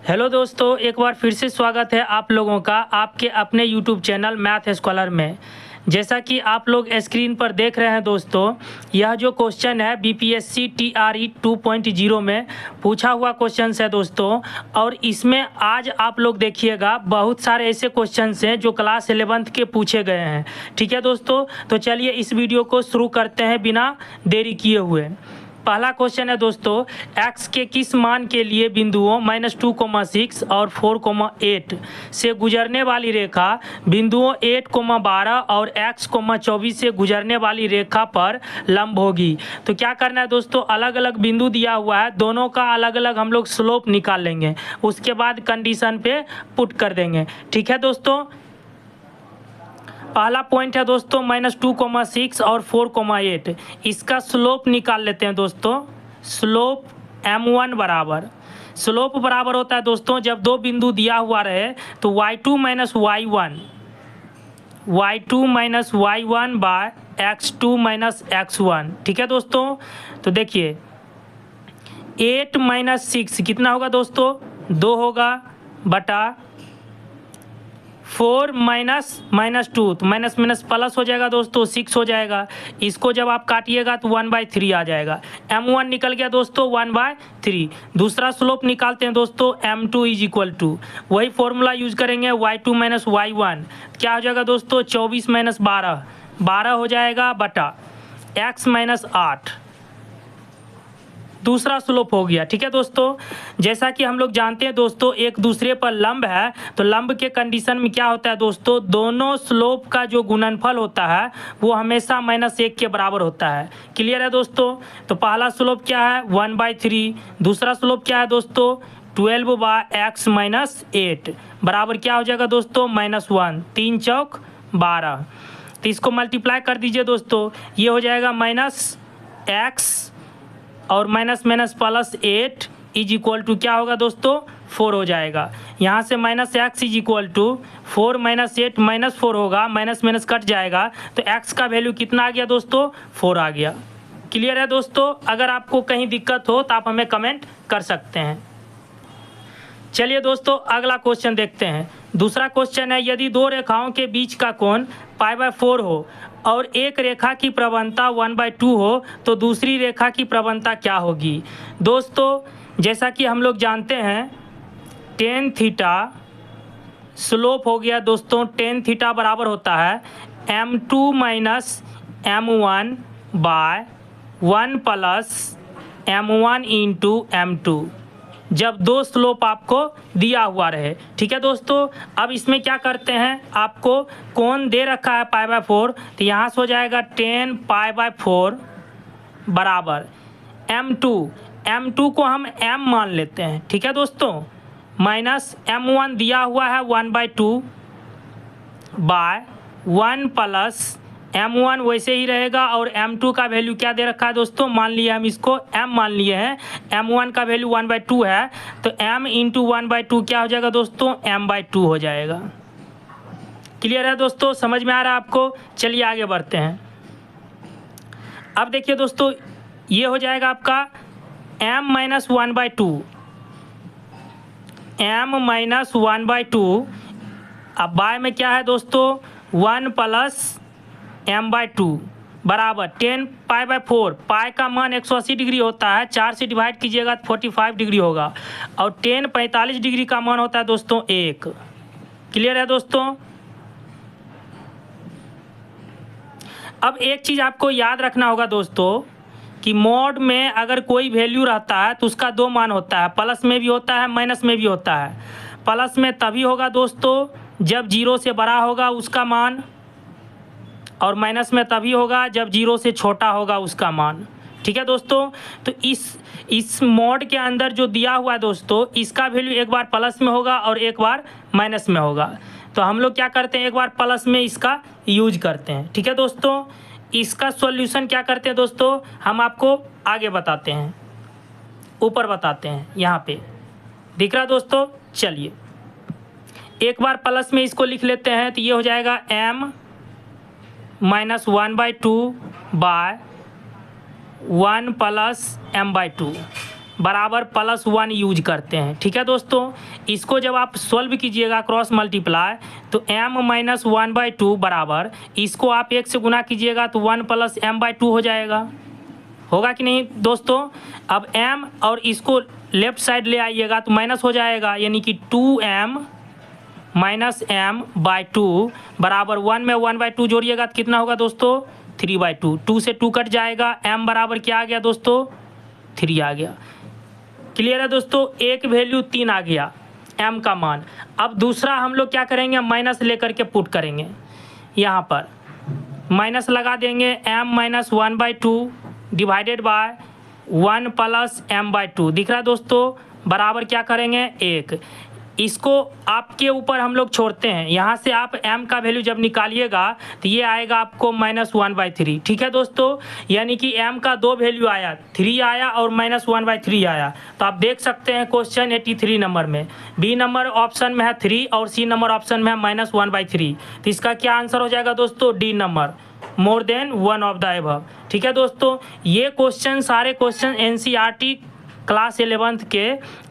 Hello दोस्तों, एक बार फिर से स्वागत है आप लोगों का आपके अपने यूट्यूब चैनल मैथ स्कॉलर में। जैसा कि आप लोग स्क्रीन पर देख रहे हैं दोस्तों, यह जो क्वेश्चन है बीपीएससी टीआरई 2.0 में पूछा हुआ क्वेश्चन है दोस्तों। और इसमें आज आप लोग देखिएगा बहुत सारे ऐसे क्वेश्चन हैं जो क्लास 11th के पूछे गए हैं। ठीक है दोस्तों, तो चलिए इस वीडियो को शुरू करते हैं बिना देरी किए हुए। पहला क्वेश्चन है दोस्तों, x के किस मान के लिए बिंदुओं -2,6 और 4,8 से गुजरने वाली रेखा बिंदुओं 8,12 और x, 24 से गुजरने वाली रेखा पर लंब होगी। तो क्या करना है दोस्तों, अलग अलग बिंदु दिया हुआ है, दोनों का अलग अलग हम लोग स्लोप निकाल लेंगे, उसके बाद कंडीशन पे पुट कर देंगे। ठीक है दोस्तों, पहला पॉइंट है दोस्तों -2,6 और 4,8, इसका स्लोप निकाल लेते हैं दोस्तों। स्लोप m1 बराबर, स्लोप बराबर होता है दोस्तों जब दो बिंदु दिया हुआ रहे तो y2 - y1 bye x2 - x1। ठीक है दोस्तों, तो देखिए 8 - 6 कितना होगा दोस्तों, 2 होगा बटा 4 -2, तो माइनस प्लस हो जाएगा दोस्तों, 6 हो जाएगा। इसको जब आप काटिएगा तो 1/3 आ जाएगा। m1 निकल गया दोस्तों 1/3। दूसरा स्लोप निकालते हैं दोस्तों, m2 = वही फॉर्मूला यूज करेंगे, y2 - y1 क्या हो जाएगा दोस्तों, 24 - 12 हो जाएगा बटा x - 8। दूसरा स्लोप हो गया। ठीक है दोस्तों, जैसा कि हम लोग जानते हैं दोस्तों एक दूसरे पर लंब है, तो लंब के कंडीशन में क्या होता है दोस्तों, दोनों स्लोप का जो गुणनफल होता है वो हमेशा -1 के बराबर होता है। क्लियर है दोस्तों, तो पहला स्लोप क्या है 1/3, दूसरा स्लोप क्या है दोस्तों 12/x - 8 बराबर क्या हो जाएगा दोस्तों -1, 3 चौक 12। तो इसको मल्टीप्लाई कर दीजिए दोस्तों, ये हो जाएगा -x और माइनस +8 = क्या होगा दोस्तों 4 हो जाएगा। यहाँ से -x = 4 - 8 -4 होगा, माइनस कट जाएगा, तो x का वैल्यू कितना आ गया दोस्तों 4 आ गया। क्लियर है दोस्तों, अगर आपको कहीं दिक्कत हो तो आप हमें कमेंट कर सकते हैं। चलिए दोस्तों अगला क्वेश्चन देखते हैं। दूसरा क्वेश्चन है, यदि दो रेखाओं के बीच का कोण π/4 हो और एक रेखा की प्रवणता 1/2 हो तो दूसरी रेखा की प्रवणता क्या होगी। दोस्तों जैसा कि हम लोग जानते हैं tan थीटा स्लोप हो गया दोस्तों, tan थीटा बराबर होता है m2 - m1 bye 1 + m1 × m2 जब दो स्लोप आपको दिया हुआ रहे। ठीक है दोस्तों, अब इसमें क्या करते हैं, आपको कोण दे रखा है π/4, तो यहाँ से हो जाएगा tan π/4 बराबर m2 को हम m मान लेते हैं। ठीक है दोस्तों, माइनस m1 दिया हुआ है 1/2 बाय 1 + m1 वैसे ही रहेगा, और m2 का वैल्यू क्या दे रखा है दोस्तों, मान लिए हम इसको m मान लिए हैं, m1 का वैल्यू 1/2 है, तो m × 1/2 क्या हो जाएगा दोस्तों m/2 हो जाएगा। क्लियर है दोस्तों, समझ में आ रहा है आपको। चलिए आगे बढ़ते हैं। अब देखिए दोस्तों ये हो जाएगा आपका m - 1/2, m - 1/2, अब बाय में क्या है दोस्तों 1 + m/2 बराबर tan π/4। पाई का मान 180 डिग्री होता है, 4 से डिवाइड कीजिएगा तो 45 डिग्री होगा, और tan 45 डिग्री का मान होता है दोस्तों 1। क्लियर है दोस्तों। अब एक चीज़ आपको याद रखना होगा दोस्तों कि मोड में अगर कोई वैल्यू रहता है तो उसका 2 मान होता है, प्लस में भी होता है माइनस में भी होता है। प्लस में तभी होगा दोस्तों जब 0 से बड़ा होगा उसका मान, और माइनस में तभी होगा जब 0 से छोटा होगा उसका मान। ठीक है दोस्तों, तो इस मोड के अंदर जो दिया हुआ है दोस्तों, इसका वैल्यू एक बार प्लस में होगा और एक बार माइनस में होगा। तो हम लोग क्या करते हैं, एक बार प्लस में इसका यूज करते हैं। ठीक है दोस्तों, इसका सॉल्यूशन क्या करते हैं दोस्तों, हम आपको आगे बताते हैं, ऊपर बताते हैं, यहाँ पे दिख रहा दोस्तों। चलिए एक बार प्लस में इसको लिख लेते हैं, तो ये हो जाएगा m - 1/2 बाय 1 + m/2 बराबर +1 यूज करते हैं। ठीक है दोस्तों, इसको जब आप सॉल्व कीजिएगा क्रॉस मल्टीप्लाई तो m - 1/2 बराबर, इसको आप 1 से गुना कीजिएगा तो 1 + m/2 हो जाएगा। होगा कि नहीं दोस्तों। अब m और इसको लेफ्ट साइड ले आइएगा तो माइनस हो जाएगा, यानी कि 2m - m/2 बराबर 1 में 1/2 जोड़िएगा तो कितना होगा दोस्तों 3/2। 2 से 2 कट जाएगा, m बराबर क्या आ गया दोस्तों 3 आ गया। क्लियर है दोस्तों, एक वैल्यू 3 आ गया m का मान। अब दूसरा हम लोग क्या करेंगे, माइनस लेकर के पुट करेंगे, यहाँ पर माइनस लगा देंगे m - 1/2 डिवाइडेड बाय 1 + m/2 दिख रहा है दोस्तों, बराबर क्या करेंगे 1। इसको आपके ऊपर हम लोग छोड़ते हैं, यहाँ से आप m का वैल्यू जब निकालिएगा तो ये आएगा आपको -1/3। ठीक है दोस्तों, यानी कि m का 2 वैल्यू आया, 3 आया और -1/3 आया। तो आप देख सकते हैं क्वेश्चन 83 नंबर में बी नंबर ऑप्शन में है 3 और सी नंबर ऑप्शन में है -1/3। तो इसका क्या आंसर हो जाएगा दोस्तों D number, more than 1 of the above. ठीक है दोस्तों, ये क्वेश्चन सारे क्वेश्चन एनसीईआरटी क्लास 11th के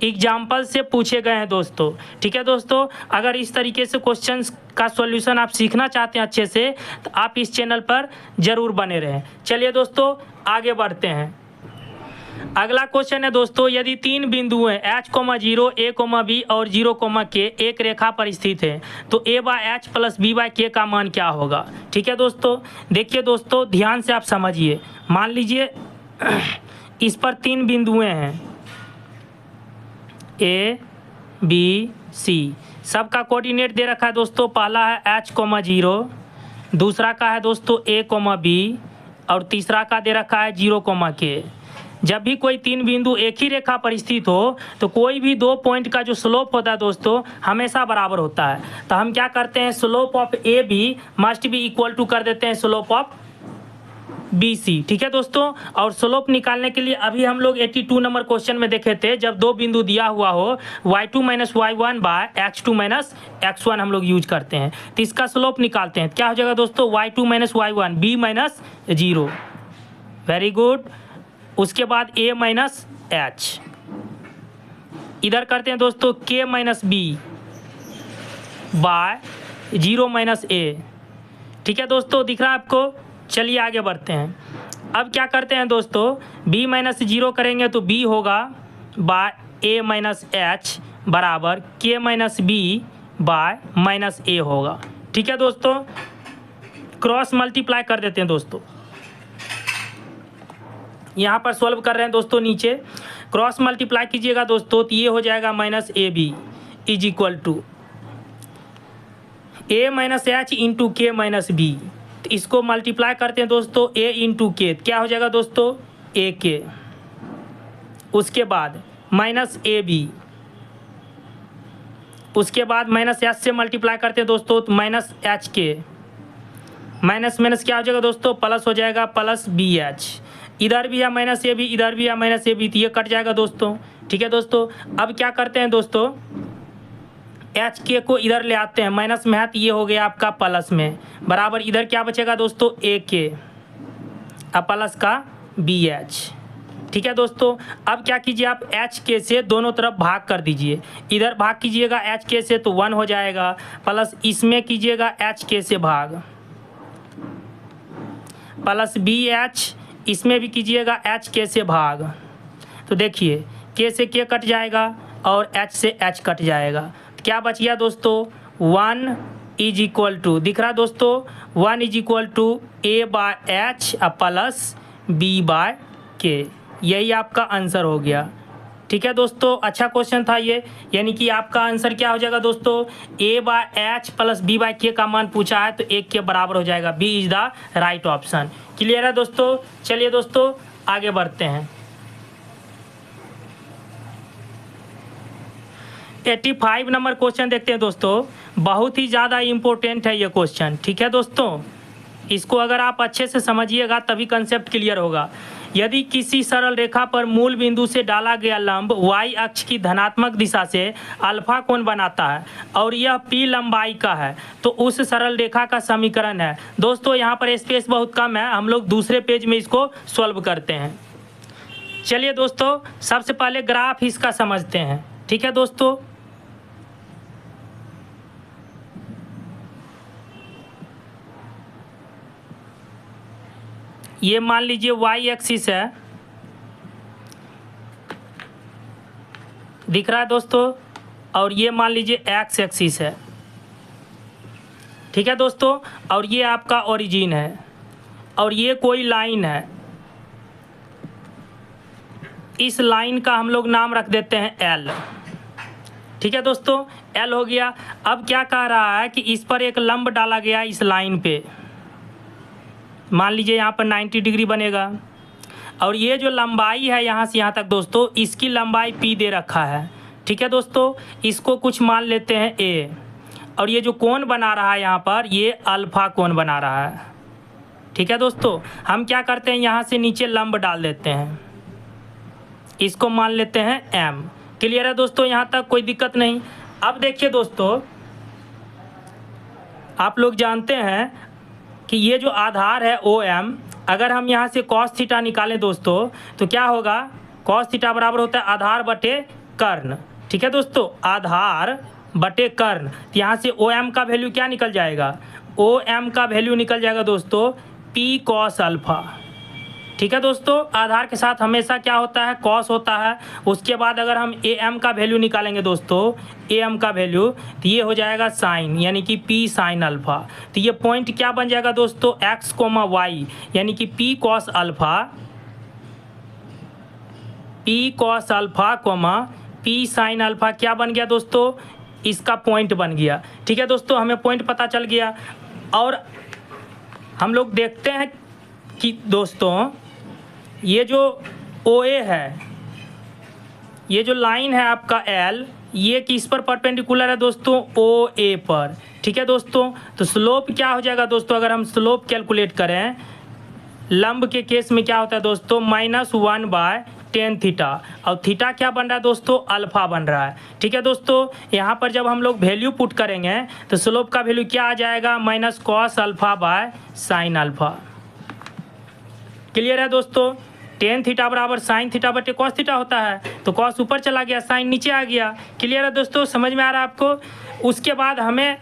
एग्जाम्पल से पूछे गए हैं दोस्तों। ठीक है दोस्तों, अगर इस तरीके से क्वेश्चंस का सॉल्यूशन आप सीखना चाहते हैं अच्छे से तो आप इस चैनल पर ज़रूर बने रहें। चलिए दोस्तों आगे बढ़ते हैं। अगला क्वेश्चन है दोस्तों, यदि 3 बिंदु हैं h, 0, a, b और 0, k एक रेखा पर स्थित है तो a/h + b/k का मान क्या होगा। ठीक है दोस्तों, देखिए दोस्तों ध्यान से आप समझिए। मान लीजिए इस पर 3 बिंदुएं हैं a, b, c, सबका कोऑर्डिनेट दे रखा है दोस्तों। पहला है h, 0, दूसरा का है दोस्तों a, b और तीसरा का दे रखा है 0, k। जब भी कोई 3 बिंदु एक ही रेखा पर स्थित हो तो कोई भी 2 पॉइंट का जो स्लोप होता है दोस्तों हमेशा बराबर होता है। तो हम क्या करते हैं, slope of A B must be equal to कर देते हैं स्लोप ऑफ बी सी। ठीक है दोस्तों, और स्लोप निकालने के लिए अभी हम लोग 82 नंबर क्वेश्चन में देखे थे, जब 2 बिंदु दिया हुआ हो y2 - y1 bye x2 - x1 हम लोग यूज करते हैं। तो इसका स्लोप निकालते हैं, क्या हो जाएगा दोस्तों y2 - y1 b - 0। Very good. उसके बाद a - h, इधर करते हैं दोस्तों k - b बाय 0 - a। ठीक है दोस्तों, दिख रहा है आपको। चलिए आगे बढ़ते हैं। अब क्या करते हैं दोस्तों, b - 0 करेंगे तो b होगा बाय a - h बराबर k - b बाय -a होगा। ठीक है दोस्तों, क्रॉस मल्टीप्लाई कर देते हैं दोस्तों। यहाँ पर सॉल्व कर रहे हैं दोस्तों, नीचे क्रॉस मल्टीप्लाई कीजिएगा दोस्तों तो ये हो जाएगा -ab is equal to a - h into k - b। तो इसको मल्टीप्लाई करते हैं दोस्तों a इंटू के, क्या हो जाएगा दोस्तों ak। उसके बाद -ab, उसके बाद -h से मल्टीप्लाई करते हैं दोस्तों तो -hk, माइनस क्या हो जाएगा दोस्तों प्लस हो जाएगा +bh। इधर भी है -ab, इधर भी है -ab, तो ये कट जाएगा दोस्तों। ठीक है दोस्तों, अब क्या करते हैं दोस्तों, एच के को इधर ले आते हैं, माइनस में है तो ये हो गया आपका प्लस में, बराबर इधर क्या बचेगा दोस्तों ए के, अब प्लस का BH। ठीक है दोस्तों, अब क्या कीजिए आप एच के से दोनों तरफ भाग कर दीजिए। इधर भाग कीजिएगा एच के से तो 1 हो जाएगा, प्लस इसमें कीजिएगा एच के से भाग प्लस BH, इसमें भी कीजिएगा एच के से भाग। तो देखिए के से के कट जाएगा और एच से एच कट जाएगा, तो क्या बच गया दोस्तों 1 इज इक्वल टू, दिख रहा दोस्तों 1 is equal to A/H plus B/K। यही आपका आंसर हो गया। ठीक है दोस्तों, अच्छा क्वेश्चन था ये, यानी कि आपका आंसर क्या हो जाएगा दोस्तों A/H प्लस B/K का मान पूछा है तो 1 के बराबर हो जाएगा, B is the right option. Clear है दोस्तों। चलिए दोस्तों आगे बढ़ते हैं। 85 नंबर क्वेश्चन देखते हैं दोस्तों, बहुत ही ज़्यादा इम्पोर्टेंट है ये क्वेश्चन। ठीक है दोस्तों, इसको अगर आप अच्छे से समझिएगा तभी कंसेप्ट क्लियर होगा। यदि किसी सरल रेखा पर मूल बिंदु से डाला गया लंब y अक्ष की धनात्मक दिशा से अल्फा कोण बनाता है और यह p लंबाई का है तो उस सरल रेखा का समीकरण है। दोस्तों यहाँ पर स्पेस बहुत कम है, हम लोग दूसरे पेज में इसको सॉल्व करते हैं। चलिए दोस्तों, सबसे पहले ग्राफ इसका समझते हैं। ठीक है दोस्तों, ये मान लीजिए वाई एक्सिस है, दिख रहा है दोस्तों, और ये मान लीजिए एक्स एक्सिस है। ठीक है दोस्तों, और ये आपका ओरिजिन है, और ये कोई लाइन है। इस लाइन का हम लोग नाम रख देते हैं एल। ठीक है दोस्तों, एल हो गया। अब क्या कह रहा है कि इस पर एक लंब डाला गया इस लाइन पे, मान लीजिए यहाँ पर 90 डिग्री बनेगा, और ये जो लंबाई है यहाँ से यहाँ तक दोस्तों, इसकी लंबाई पी दे रखा है। ठीक है दोस्तों, इसको कुछ मान लेते हैं ए, और ये जो कोण बना रहा है यहाँ पर, ये अल्फा कोण बना रहा है। ठीक है दोस्तों, हम क्या करते हैं, यहाँ से नीचे लंब डाल देते हैं, इसको मान लेते हैं एम। क्लियर है दोस्तों, यहाँ तक कोई दिक्कत नहीं। अब देखिए दोस्तों, आप लोग जानते हैं कि ये जो आधार है ओ एम, अगर हम यहाँ से कॉस थीटा निकालें दोस्तों, तो क्या होगा, कॉस थीटा बराबर होता है आधार बटे कर्ण। ठीक है दोस्तों, आधार बटे कर्ण। तो यहाँ से ओ एम का वैल्यू क्या निकल जाएगा, ओ एम का वैल्यू निकल जाएगा दोस्तों पी कॉस अल्फा। ठीक है दोस्तों, आधार के साथ हमेशा क्या होता है, कॉस होता है। उसके बाद अगर हम ए एम का वैल्यू निकालेंगे दोस्तों, ए एम का वैल्यू, तो ये हो जाएगा साइन, यानी कि पी साइन अल्फा। तो ये पॉइंट क्या बन जाएगा दोस्तों, एक्स कोमा वाई, यानी कि P cos alpha, P cos alpha coma P sine alpha क्या बन गया दोस्तों, इसका पॉइंट बन गया। ठीक है दोस्तों, हमें पॉइंट पता चल गया। और हम लोग देखते हैं कि दोस्तों, ये जो ओ ए है, ये जो लाइन है आपका एल, ये किस पर परपेंडिकुलर है दोस्तों, ओ ए पर। ठीक है दोस्तों, तो स्लोप क्या हो जाएगा दोस्तों, अगर हम स्लोप कैलकुलेट करें लंब के केस में क्या होता है दोस्तों, -1/tan थीटा, और थीटा क्या बन रहा है दोस्तों, अल्फा बन रहा है। ठीक है दोस्तों, यहाँ पर जब हम लोग वैल्यू पुट करेंगे तो स्लोप का वैल्यू क्या आ जाएगा, -cos अल्फा/sin अल्फा। क्लियर है दोस्तों, tan थीटा बराबर sin थीटा बटे cos थीटा होता है, तो cos ऊपर चला गया, sin नीचे आ गया। क्लियर है दोस्तों, समझ में आ रहा है आपको। उसके बाद हमें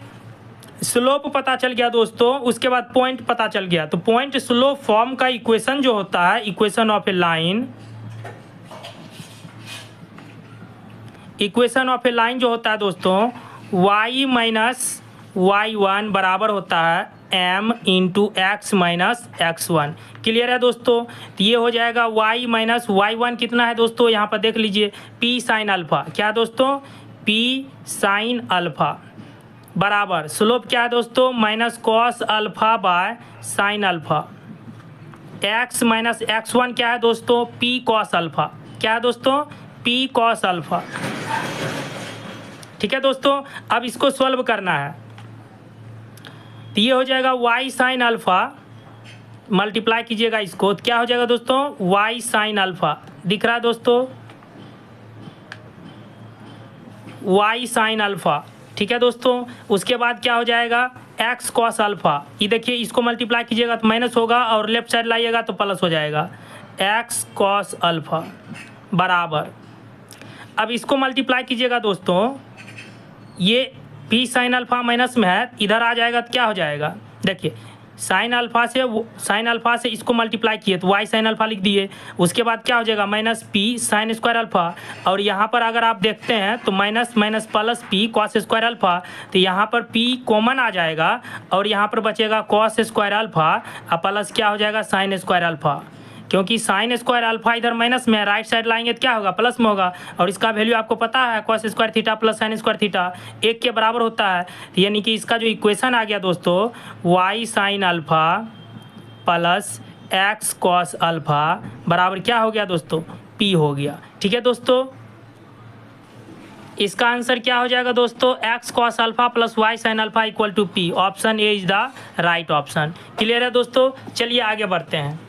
स्लोप पता चल गया दोस्तों, उसके बाद पॉइंट पता चल गया। तो पॉइंट स्लोप फॉर्म का इक्वेशन जो होता है, equation of A line, equation of A line जो होता है दोस्तों, y माइनस y1 बराबर होता है m into x minus x1। Clear है दोस्तों, तो ये हो जाएगा y माइनस y1 कितना है दोस्तों, यहाँ पर देख लीजिए p साइन अल्फा। क्या है दोस्तों, p साइन अल्फा बराबर स्लोप क्या है दोस्तों, -cos अल्फा/sin अल्फा। x माइनस x1 क्या है दोस्तों, p cos अल्फा। क्या है दोस्तों, p cos अल्फा। ठीक है दोस्तों, अब इसको सॉल्व करना है, तो ये हो जाएगा y साइन अल्फा, मल्टीप्लाई कीजिएगा इसको, तो क्या हो जाएगा दोस्तों, y साइन अल्फा। दिख रहा है दोस्तों, y साइन अल्फा। ठीक है दोस्तों, उसके बाद क्या हो जाएगा, x cos अल्फा। ये देखिए, इसको मल्टीप्लाई कीजिएगा तो माइनस होगा, और लेफ्ट साइड लाइएगा तो प्लस हो जाएगा, x cos अल्फा बराबर, अब इसको मल्टीप्लाई कीजिएगा दोस्तों, ये p साइन अल्फा माइनस में है, इधर आ जाएगा तो क्या हो जाएगा, देखिए साइन अल्फा से इसको मल्टीप्लाई किए तो y साइन अल्फा लिख दिए। उसके बाद क्या हो जाएगा, -p साइन स्क्वायर अल्फा, और यहाँ पर अगर आप देखते हैं तो minus minus plus p cos square alpha, तो यहाँ पर p कॉमन आ जाएगा, और यहाँ पर बचेगा कॉस स्क्वायर अल्फा, और प्लस क्या हो जाएगा, साइन स्क्वायर अल्फा। क्योंकि साइन स्क्वायर अल्फा इधर माइनस में है, राइट साइड लाएंगे तो क्या होगा, प्लस में होगा, और इसका वैल्यू आपको पता है, cos square theta plus sine square theta 1 के बराबर होता है। यानी कि इसका जो इक्वेशन आ गया दोस्तों, y sine alpha plus x cos alpha बराबर क्या हो गया दोस्तों, p हो गया। ठीक है दोस्तों, इसका आंसर क्या हो जाएगा दोस्तों, x cos alpha plus y sine alpha equal to p। Option A is the right option. Clear है दोस्तों, चलिए आगे बढ़ते हैं।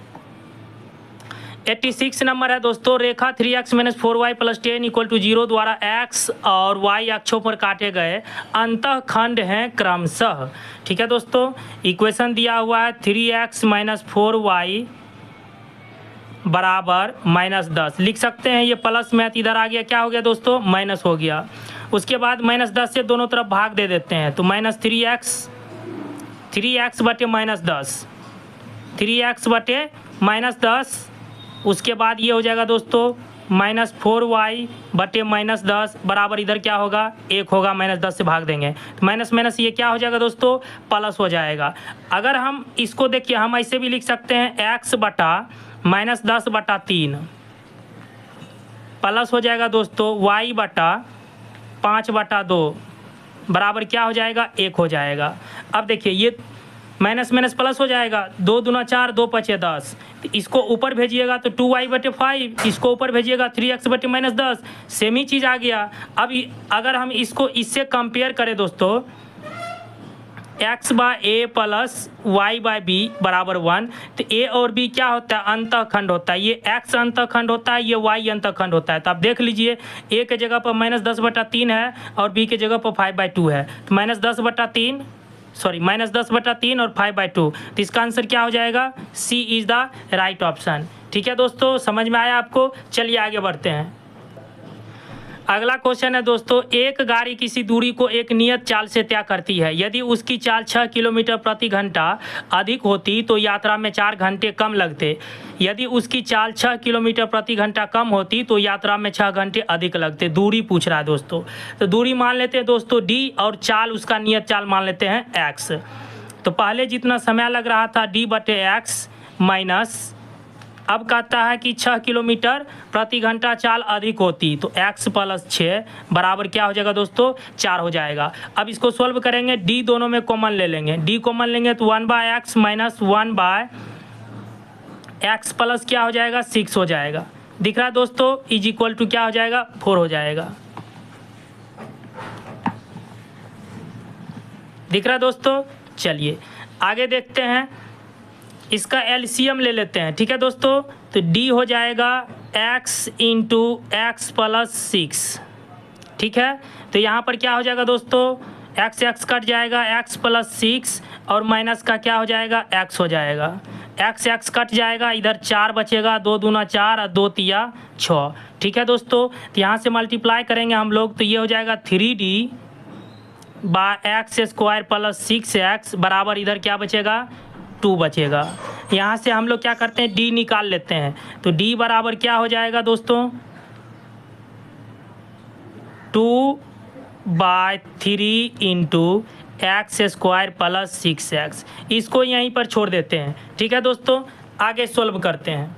86 नंबर है दोस्तों, रेखा 3x - 4y + 10 = 0 द्वारा x और y अक्षों पर काटे गए अंतःखंड हैं क्रमशः। ठीक है दोस्तों, इक्वेशन दिया हुआ है 3x - 4y बराबर -10 लिख सकते हैं। ये प्लस मैथ इधर आ गया, क्या हो गया दोस्तों, माइनस हो गया। उसके बाद -10 से दोनों तरफ भाग दे देते हैं, तो -3x बटे -10, 3x बटे -10। उसके बाद ये हो जाएगा दोस्तों -4y बटे -10 बराबर इधर क्या होगा, 1 होगा, -10 से भाग देंगे तो माइनस माइनस ये क्या हो जाएगा दोस्तों, प्लस हो जाएगा। अगर हम इसको देखिए, हम ऐसे भी लिख सकते हैं x बटा -10/3 प्लस हो जाएगा दोस्तों y बटा 5/2 बराबर क्या हो जाएगा, 1 हो जाएगा। अब देखिए ये माइनस माइनस प्लस हो जाएगा, 2 दूना 4, 2 पचे 10, इसको ऊपर भेजिएगा तो 2y बटे 5, इसको ऊपर भेजिएगा 3x बटे -10, सेम ही चीज़ आ गया। अब अगर हम इसको इससे कंपेयर करें दोस्तों, x by a plus y by b बराबर 1, तो a और b क्या होता है, अंतःखंड होता है। ये x अंतःखंड होता है, ये y अंतःखंड होता है। तो आप देख लीजिए a के जगह पर -10/3 है और b के जगह पर 5/2 है, तो -10/3 और 5/2, तो इसका आंसर क्या हो जाएगा, सी इज़ द राइट ऑप्शन। ठीक है दोस्तों, समझ में आया आपको। चलिए आगे बढ़ते हैं। अगला क्वेश्चन है दोस्तों, एक गाड़ी किसी दूरी को एक नियत चाल से तय करती है। यदि उसकी चाल 6 किलोमीटर प्रति घंटा अधिक होती तो यात्रा में 4 घंटे कम लगते। यदि उसकी चाल 6 किलोमीटर प्रति घंटा कम होती तो यात्रा में 6 घंटे अधिक लगते। दूरी पूछ रहा है दोस्तों, तो दूरी मान लेते हैं दोस्तों d और चाल उसका नियत चाल मान लेते हैं x। तो पहले जितना समय लग रहा था d/x माइनस, अब कहता है कि 6 किलोमीटर प्रति घंटा चाल अधिक होती तो x + 6 बराबर क्या हो जाएगा दोस्तों, 4 हो जाएगा। अब इसको सॉल्व करेंगे, d दोनों में कॉमन ले लेंगे, d कॉमन लेंगे तो 1/x माइनस 1/x प्लस क्या हो जाएगा, 6 हो जाएगा। दिख रहा है दोस्तों, इज इक्वल टू क्या हो जाएगा, 4 हो जाएगा। दिख रहा है दोस्तों। चलिए आगे देखते हैं, इसका एलसीएम ले लेते हैं। ठीक है दोस्तों, तो d हो जाएगा x × x + 6। ठीक है, तो यहाँ पर क्या हो जाएगा दोस्तों, x कट जाएगा, x + 6 और माइनस का क्या हो जाएगा, x हो जाएगा। x कट जाएगा, इधर 4 बचेगा, 2 दूना 4 और 2 तिया 6। ठीक है दोस्तों, तो यहाँ से मल्टीप्लाई करेंगे हम लोग, तो ये हो जाएगा 3d/x² + 6x बराबर इधर क्या बचेगा, 2 बचेगा। यहाँ से हम लोग क्या करते हैं, d निकाल लेते हैं, तो d बराबर क्या हो जाएगा दोस्तों, 2/3 × x² + 6x। इसको यहीं पर छोड़ देते हैं। ठीक है दोस्तों, आगे सोल्व करते हैं।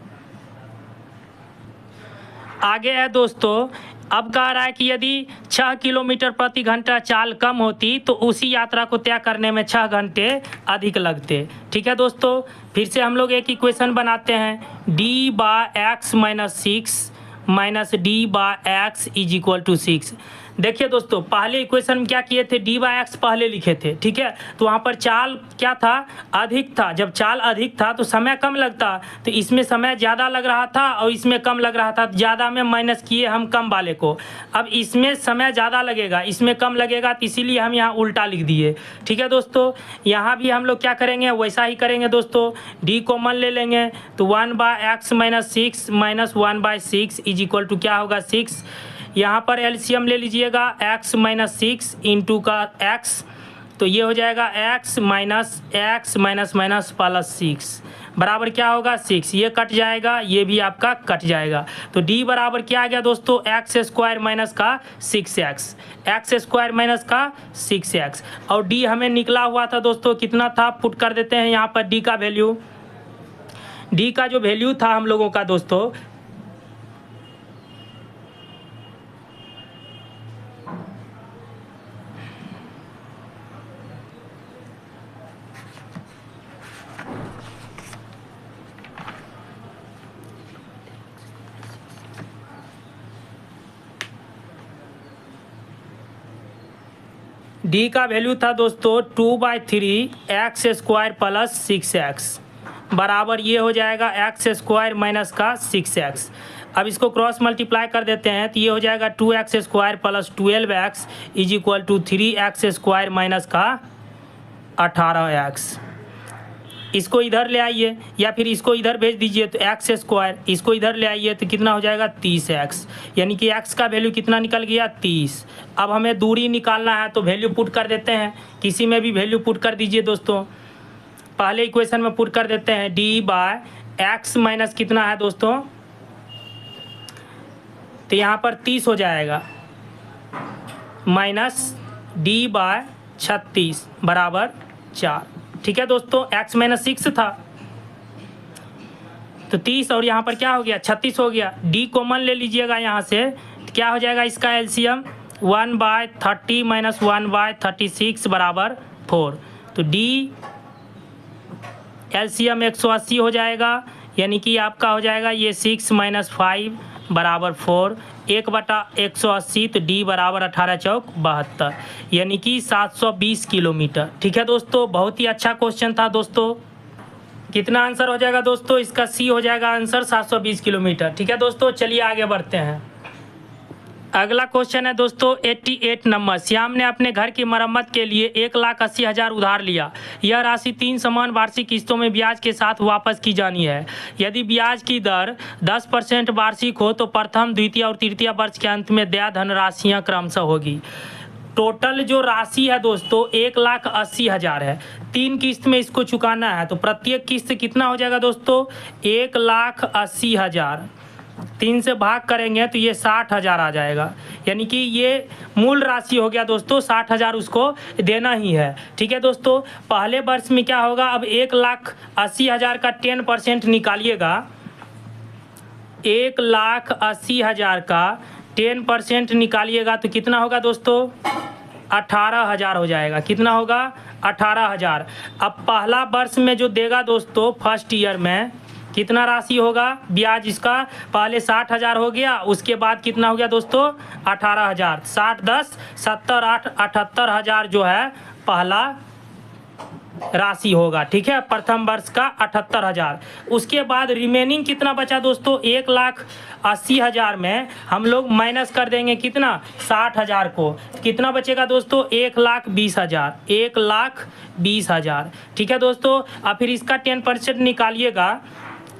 आगे है दोस्तों, अब कह रहा है कि यदि 6 किलोमीटर प्रति घंटा चाल कम होती तो उसी यात्रा को तय करने में 6 घंटे अधिक लगते। ठीक है दोस्तों, फिर से हम लोग एक इक्वेशन बनाते हैं, d/x - 6 माइनस d/x = 6। देखिए दोस्तों, पहले इक्वेशन में क्या किए थे, d/x पहले लिखे थे। ठीक है, तो वहाँ पर चाल क्या था, अधिक था। जब चाल अधिक था तो समय कम लगता, तो इसमें समय ज़्यादा लग रहा था और इसमें कम लग रहा था। ज़्यादा में माइनस किए हम कम वाले को। अब इसमें समय ज़्यादा लगेगा, इसमें कम लगेगा, तो इसीलिए हम यहाँ उल्टा लिख दिए। ठीक है दोस्तों, यहाँ भी हम लोग क्या करेंगे, वैसा ही करेंगे दोस्तों। d कॉमन ले लेंगे, तो 1/x - 6 माइनस 1/6 = क्या होगा, 6। यहाँ पर एलसीएम ले लीजिएगा, x - 6 इंटू का x, तो ये हो जाएगा x minus x minus minus plus 6 बराबर क्या होगा, 6। ये कट जाएगा, ये भी आपका कट जाएगा, तो d बराबर क्या आ गया दोस्तों, x² माइनस का 6x, x² माइनस का 6x। और d हमें निकला हुआ था दोस्तों, कितना था, पुट कर देते हैं यहाँ पर d का वैल्यू। d का जो वैल्यू था हम लोगों का दोस्तों, d का वैल्यू था दोस्तों 2/3 x² + 6x बराबर ये हो जाएगा x² माइनस का 6x। अब इसको क्रॉस मल्टीप्लाई कर देते हैं, तो ये हो जाएगा 2x² + 12x = 3x² माइनस का 18x। इसको इधर ले आइए या फिर इसको इधर भेज दीजिए तो एक्स स्क्वायर, इसको इधर ले आइए तो कितना हो जाएगा 30x, यानी कि x का वैल्यू कितना निकल गया 30। अब हमें दूरी निकालना है तो वैल्यू पुट कर देते हैं, किसी में भी वैल्यू पुट कर दीजिए दोस्तों। पहले इक्वेशन में पुट कर देते हैं d/x माइनस कितना है दोस्तों, तो यहाँ पर 30 हो जाएगा माइनस d/36 बराबर 4। ठीक है दोस्तों, x माइनस 6 था तो 30 और यहाँ पर क्या हो गया 36 हो गया। d कॉमन ले लीजिएगा यहाँ से, तो क्या हो जाएगा इसका एलसीएम 1/30 माइनस 1/36 बराबर 4। तो d एलसीएम 180 हो जाएगा, यानी कि आपका हो जाएगा ये 6 माइनस 5 बराबर 4, 1/180 तो d बराबर 18 चौक 72, यानी कि 720 किलोमीटर। ठीक है दोस्तों, बहुत ही अच्छा क्वेश्चन था दोस्तों। कितना आंसर हो जाएगा दोस्तों, इसका सी हो जाएगा आंसर 720 किलोमीटर। ठीक है दोस्तों, चलिए आगे बढ़ते हैं। अगला क्वेश्चन है दोस्तों 88 नंबर। श्याम ने अपने घर की मरम्मत के लिए 1,80,000 उधार लिया। यह राशि 3 समान वार्षिक किस्तों में ब्याज के साथ वापस की जानी है। यदि ब्याज की दर 10% वार्षिक हो तो प्रथम, द्वितीय और तृतीय वर्ष के अंत में देय धनराशियाँ क्रमशः होगी। टोटल जो राशि है दोस्तों 1,80,000 है। 3 किस्त में इसको चुकाना है तो प्रत्येक किस्त कितना हो जाएगा दोस्तों 1,80,000। 3 से भाग करेंगे तो ये 60,000 आ जाएगा, यानी कि ये मूल राशि हो गया दोस्तों 60,000 उसको देना ही है। ठीक है दोस्तों, पहले वर्ष में क्या होगा, अब 1,80,000 का 10% निकालिएगा। 1,80,000 का 10% निकालिएगा तो कितना होगा दोस्तों 18,000 हो जाएगा। कितना होगा 18,000। अब पहला वर्ष में जो देगा दोस्तों फर्स्ट ईयर में कितना राशि होगा ब्याज इसका, पहले 60,000 हो गया, उसके बाद कितना हो गया दोस्तों 18,000। 60 10 70 8 78,000 जो है पहला राशि होगा। ठीक है, प्रथम वर्ष का 78,000। उसके बाद रिमेनिंग कितना बचा दोस्तों 1,80,000 में हम लोग माइनस कर देंगे कितना 60,000 को, कितना बचेगा दोस्तों 1,20,000। 1,20,000। ठीक है दोस्तों, अब फिर इसका 10% निकालिएगा।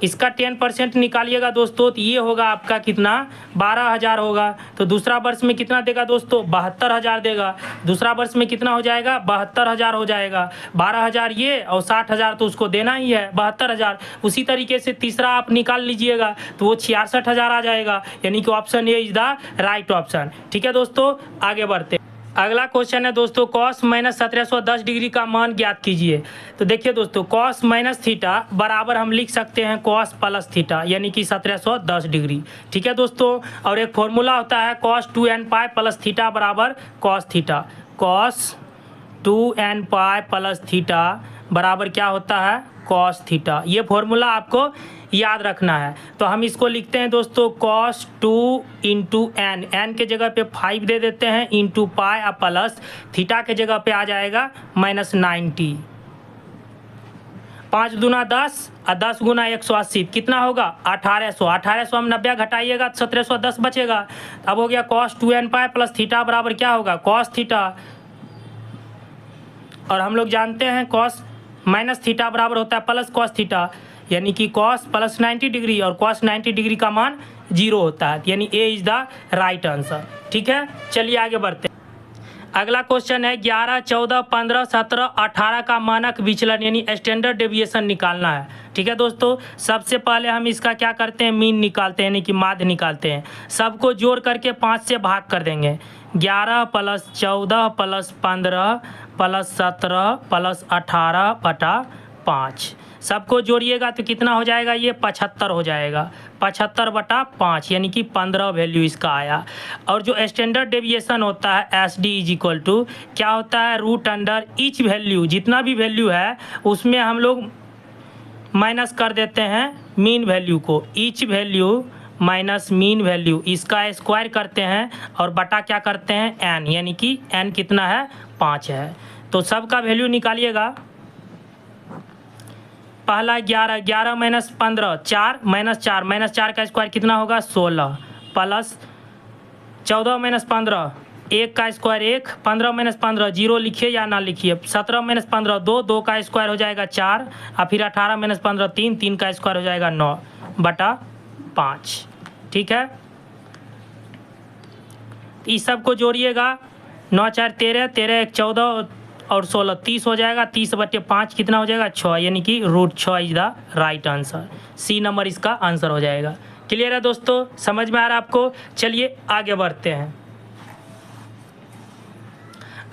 इसका 10% निकालिएगा दोस्तों तो ये होगा आपका कितना 12,000 होगा। तो दूसरा वर्ष में कितना देगा दोस्तों 72,000 देगा। दूसरा वर्ष में कितना हो जाएगा 72,000 हो जाएगा। 12,000 ये और 60,000 तो उसको देना ही है 72,000। उसी तरीके से तीसरा आप निकाल लीजिएगा तो वो 66,000 आ जाएगा, यानी कि option A is the right option. ठीक है दोस्तों, आगे बढ़ते। अगला क्वेश्चन है दोस्तों cos माइनस 1710 डिग्री का मान ज्ञात कीजिए। तो देखिए दोस्तों cos माइनस थीटा बराबर हम लिख सकते हैं cos प्लस थीटा, यानी कि 1710 डिग्री। ठीक है दोस्तों, और एक फॉर्मूला होता है cos 2n pi plus theta बराबर cos theta. cos 2n pi plus theta बराबर क्या होता है cos थीटा। ये फॉर्मूला आपको याद रखना है। तो हम इसको लिखते हैं दोस्तों cos 2 इंटू एन, एन के जगह पे 5 दे देते हैं, इंटू पाई और प्लस थीटा के जगह पे आ जाएगा -90। 5 दूना 10 और 10 गुना 180 कितना होगा 1800। 1800 हम 90 घटाइएगा तो 1710 बचेगा। अब हो गया cos 2n pi plus theta बराबर क्या होगा cos थीटा, और हम लोग जानते हैं cos माइनस थीटा बराबर होता है प्लस cos थीटा, यानी कि cos प्लस 90 डिग्री और cos 90 डिग्री का मान 0 होता है, यानी ए इज द राइट आंसर। ठीक है, चलिए आगे बढ़ते हैं। अगला क्वेश्चन है 11, 14, 15, 17, 18 का मानक विचलन यानी स्टैंडर्ड डेविएशन निकालना है। ठीक है दोस्तों, सबसे पहले हम इसका क्या करते हैं मीन निकालते हैं, यानी कि माध्य निकालते हैं। सबको जोड़ करके 5 से भाग कर देंगे। 11 प्लस 14 प्लस 15 प्लस 17 प्लस 18 बटा 5, सबको जोड़िएगा तो कितना हो जाएगा ये 75 हो जाएगा। 75 बटा 5 यानी कि 15 वैल्यू इसका आया। और जो स्टैंडर्ड डेविएशन होता है S D is equal to क्या होता है रूट अंडर ईच वैल्यू, जितना भी वैल्यू है उसमें हम लोग माइनस कर देते हैं मीन वैल्यू को। Each value minus mean value, इसका स्क्वायर करते हैं और बटा क्या करते हैं एन, यानी कि एन कितना है 5 है। तो सबका वैल्यू निकालिएगा। पहला 11, 11 माइनस 15 4 माइनस 4, माइनस 4 का स्क्वायर कितना होगा 16, प्लस 14 माइनस 15 1 का स्क्वायर 1, 15 माइनस 15 0 लिखिए या ना लिखिए, 17 माइनस 15 2, 2 का स्क्वायर हो जाएगा 4, और फिर 18 माइनस 15 3, 3 का स्क्वायर हो जाएगा 9/5। ठीक है, इस सब को जोड़िएगा, 9 4 13, 13 1 14 और 16 30 हो जाएगा, 30/5 कितना हो जाएगा 6, यानी कि √6 is the right answer. C number इसका आंसर हो जाएगा। क्लियर है दोस्तों, समझ में आ रहा है आपको? चलिए आगे बढ़ते हैं।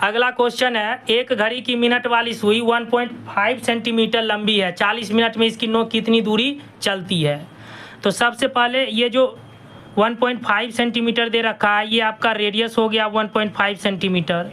अगला क्वेश्चन है, एक घड़ी की मिनट वाली सुई 1.5 सेंटीमीटर लंबी है, 40 मिनट में इसकी नोक कितनी दूरी चलती है? तो सबसे पहले ये जो 1.5 सेंटीमीटर दे रखा है, ये आपका रेडियस हो गया 1.5 सेंटीमीटर,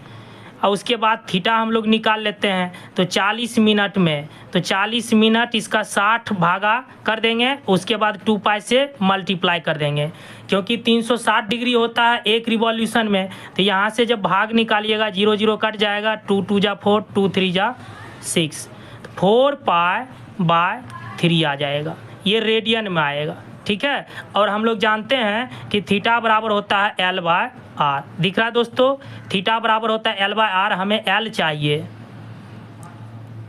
और उसके बाद थीटा हम लोग निकाल लेते हैं। तो 40 मिनट में, तो 40 मिनट इसका 60 भागा कर देंगे, उसके बाद 2 पाई से मल्टीप्लाई कर देंगे, क्योंकि 360 डिग्री होता है एक रिवॉल्यूशन में। तो यहाँ से जब भाग निकालिएगा 0 0 कट जाएगा, 2 2 जा 4, 2 3 जा 6, 4 पाई/3 आ जाएगा, ये रेडियन में आएगा। ठीक है, और हम लोग जानते हैं कि थीटा बराबर होता है L/R। दिख रहा है दोस्तों, थीटा बराबर होता है L/R, हमें L चाहिए,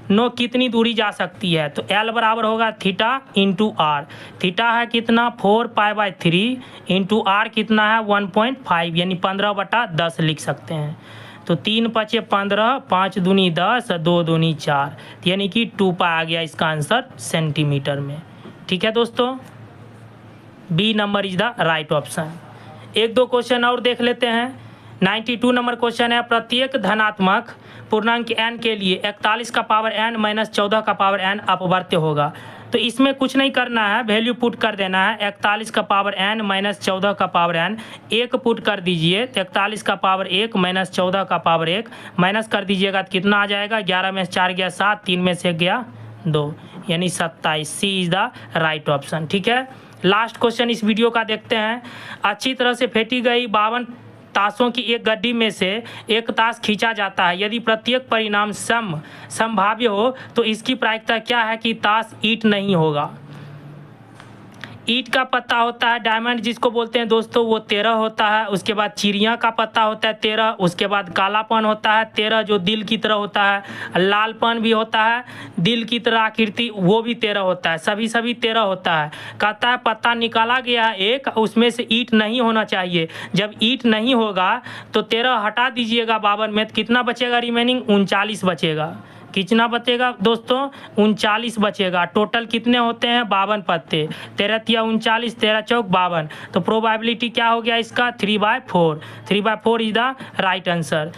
नो कितनी दूरी जा सकती है, तो L बराबर होगा थीटा इंटू R। थीटा है कितना 4 पाई/3 इंटू R कितना है 1.5, यानी 15/10 लिख सकते हैं। तो 3 5 15, 5 दूनी 10, 2 दूनी 4, यानी कि 2 पाई आ गया इसका आंसर सेंटीमीटर में। ठीक है दोस्तों, B number is the right option. एक दो क्वेश्चन और देख लेते हैं। 92 नंबर क्वेश्चन है, प्रत्येक धनात्मक पूर्णांक n के लिए 41 का पावर n माइनस 14 का पावर n अपवर्त्य होगा। तो इसमें कुछ नहीं करना है, वैल्यू पुट कर देना है। 41 का पावर n माइनस 14 का पावर n 1 पुट कर दीजिए, तो 41 का पावर 1 माइनस 14 का पावर 1 माइनस कर दीजिएगा तो कितना आ जाएगा, 11 में से 4 गया 7, 3 में से गया 2, यानी 27। सी इज द राइट ऑप्शन। ठीक है, लास्ट क्वेश्चन इस वीडियो का देखते हैं। अच्छी तरह से फेंटी गई 52 ताशों की एक गड्डी में से एक ताश खींचा जाता है, यदि प्रत्येक परिणाम संभाव्य हो तो इसकी प्रायिकता क्या है कि ताश ईंट नहीं होगा? ईंट का पत्ता होता है डायमंड जिसको बोलते हैं दोस्तों, वो 13 होता है। उसके बाद चिड़िया का पत्ता होता है 13, उसके बाद कालापन होता है 13 जो दिल की तरह होता है, लालपन भी होता है दिल की तरह आकृति, वो भी 13 होता है, सभी 13 होता है। कहता है पत्ता निकाला गया एक, उसमें से ईंट नहीं होना चाहिए। जब ईंट नहीं होगा तो 13 हटा दीजिएगा 52 में, तो कितना बचेगा रिमेनिंग? 39 बचेगा। कितना बचेगा दोस्तों? 39 बचेगा। टोटल कितने होते हैं? 52 पत्ते, 13 तिया 39, 13 चौक 52। तो प्रोबेबिलिटी क्या हो गया इसका? 3/4। 3/4 इज द राइट आंसर।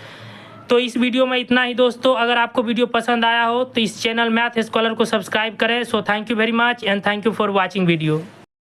तो इस वीडियो में इतना ही दोस्तों। अगर आपको वीडियो पसंद आया हो तो इस चैनल मैथ स्कॉलर को सब्सक्राइब करें। So thank you very much and thank you for watching video.